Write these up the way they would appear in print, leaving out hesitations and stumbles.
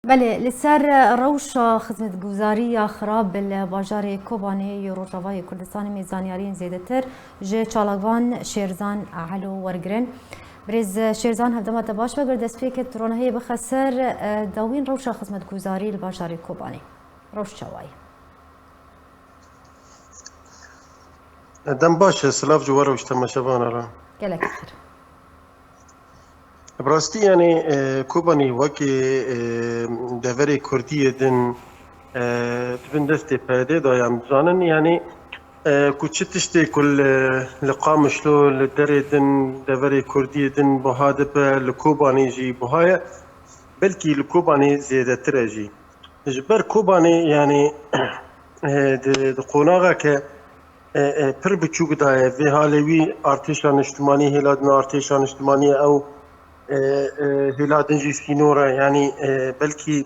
بله لسر روشا خدمت گزاری خراب بالباجار کوبانی یوروژاوای کردستان میزانیارین زیادتر جه چالاگوان شیرزان علو ورگرن برز شیرزان هفدما تباش بگر دستفیک ترونهی بخسر داوین روشا خدمت گزاری الباجار کوبانی روش چوای دم باشه سلاف جوار وش تماشبان را گلک خیر براستی يعني كوباني وكي دفري كردية دن تبن دستي بادي دا يام زانن يعني كوتشتشتي كل لقام شلو لدري دن دفري كردية دن بهادبة لكوباني جي بهاية بلكي لكوباني زيادة تراجي جبر كوباني يعني دقوناغا ك پر بچوك داية في هالوي ارتشان اجتماعي هلادنا ارتشان اجتماعي او هلادن جي سينورا يعني بلكي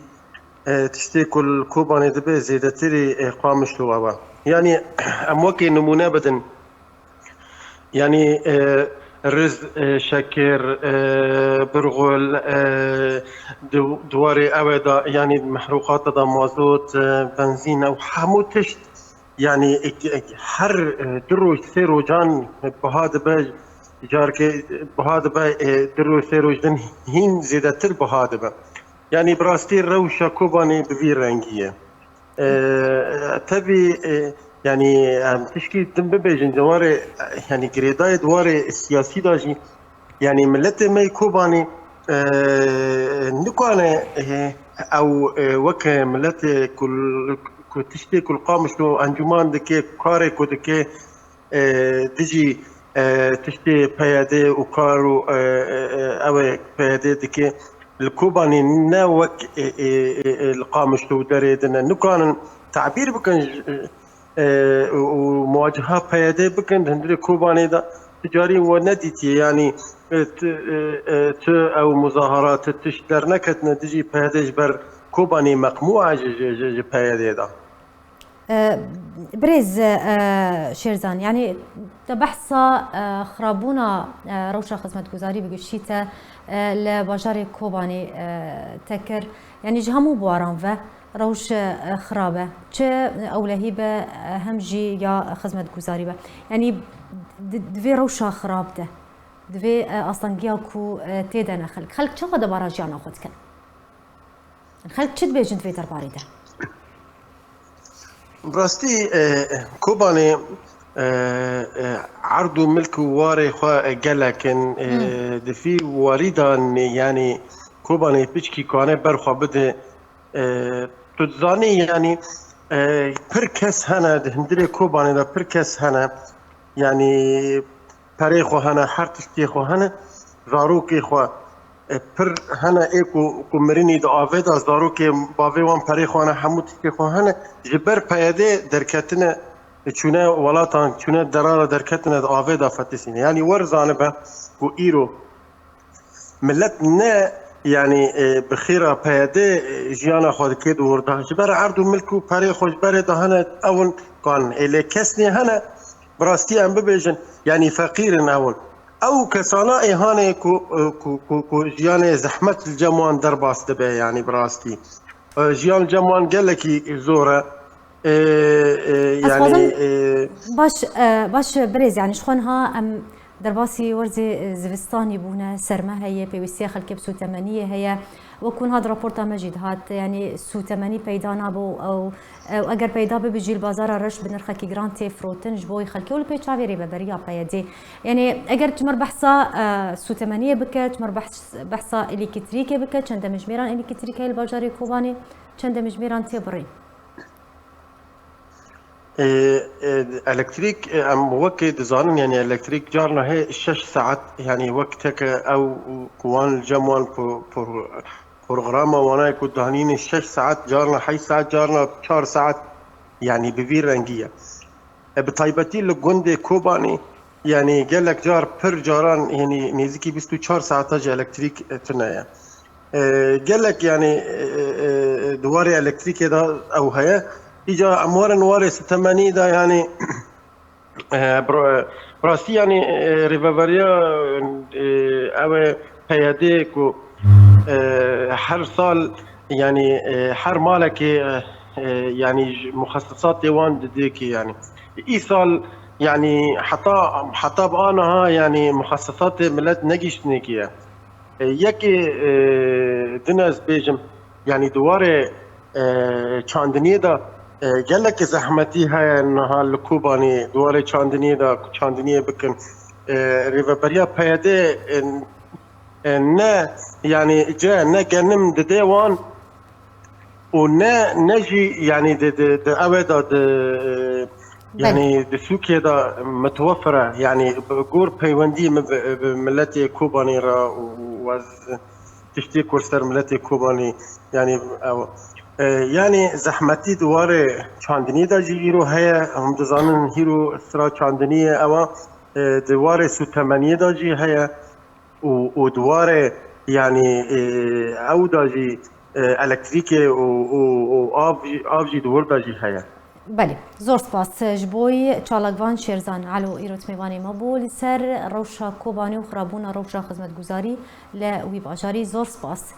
تشتي كل كوباني دبي زيادة تري قامش لوابا يعني اموكي نمونه بدن يعني رز شكر برغل دواري اودا يعني محروقات دا مازوت بنزين او حمو تشت يعني هر درو سيرو جان بهذا باج جارك بهذا با درو سيرو جن هين زيادة تر بهذا با يعني براستي روشة كوباني بفي رنگية تبي يعني تشكي دم ببيجن دواري يعني قريداي دواري السياسي داجي يعني ملت مي كوباني نكوانا او وك ملت كل تشتي كل قامش لو انجمان دكي كاري كو دكي دجي تشتي بيادي وكارو او بيادي دكي الكوباني ناوك القامش لو دريدنا نكان تعبير بكن ومواجهة بيادي بكن هندري كوباني دا تجاري ونديتي يعني او مظاهرات تشتر نكت نتيجي بيادي جبر كوباني مقموعة بيادي دا بريز شيرزان يعني تبحثا خرابونا روشا خدمت گزاری بگشیتا لباجار کوبانی تکر يعني جهمو بواران و روش خرابه چه اولهی به همجی یا خدمت گزاری به يعني دوی روشا خراب ده دوی اصلا گیا کو تیدن خلق چه قد باراجیانا خود کن خلق چه بیجن دوی درباره ده براستي كوباني عرضو ملك واري خوا جلكن دفي واريدا يعني كوباني بيشكي كانه برخوا بده تزاني يعني بركس هنا هندري كوباني دا بركس هنا يعني بريخو هنا حرتشتي خو هنا زاروكي خو پر هنا ايكو كومريني دو افيدا زاروكي باوي بريخو هنا حموتي خو هنا جبر بيادي دركتنا چونه ولاتان چونه درارا دركتنا دو افيدا فتسين يعني ورزانبه كو ايرو ملتنا يعني بخيره بيادي جيانا خود كيد ورده جبر عرضو ملكو بريخو جبر ده هنا اول كان اللي كسني هنا براستي ام ببيجن يعني فقير اول او كسانا اهانه كو جيان زحمه الجموان درباس دبي يعني براستي جيان الجموان قال لك زوره يعني باش بريز يعني شخونها ام درباسي ورزي زفستاني بونا سرمه هي بيوسيا خلك بسو 8 هي وكون هذا رابورتا مجد هات يعني سو 8 پیدا نبو او اگر پیدا بجی البازار رش بنرخه گرانتی فروتن جبوی خلکی ول پیچاویری ببریا پیدی يعني اگر تمر بحثا سو 8 بك تمر بحثا الکتریکی بك چند مجمران الکتریکی الباجاری کوبانی چند مجمران تبري الكتريك ام وقت دزانن يعني الكتريك جارنا هي 6 ساعات يعني وقتك او كوان الجموان برنامج وانا كنت هنين 6 ساعات جارنا حي ساعات جارنا 4 ساعات يعني بفير رنجيه بطيبتي لجندي كوباني يعني قال لك جار بر جاران يعني نيزكي 24 ساعات جا الكتريك تنايا قال لك يعني دواري الكتريك ده او هي اجا اموار نواري 80 ده يعني براسي يعني ريفافاريا او هياديك هر سال يعني هر مالك يعني مخصصات ديوان ديكي يعني ايصال يعني حتى بانها يعني مخصصات ملت نجيش نيكيا یکی دناز بیجم یعنی دواره چاندنی دا گلک زحمتی های نها لکوبانی دواره چاندنی بکن ریوبریا پیاده نه یعنی جا نه گنم دده وان و نه نجی یعنی د اوه دا يعني دسوكي دا متوفرة يعني بقور بيوندي ملتي كوباني را وز تشتي كورسر ملتي كوباني يعني يعني زحمتي دواره چاندني دا جيرو هيا هم دزانن هيرو سرا چاندني اوا دواره سوتمني دا جي هيا و دواره يعني او دا جي الکتریکی و آب جي دور دا جي هيا بله زور سپاس جبوی چالکوان شیرزان علو ایروت میوانی مبول سر روشا کوبانی و خرابون روشا خدمت گزاری لوی باجاری زور سپاس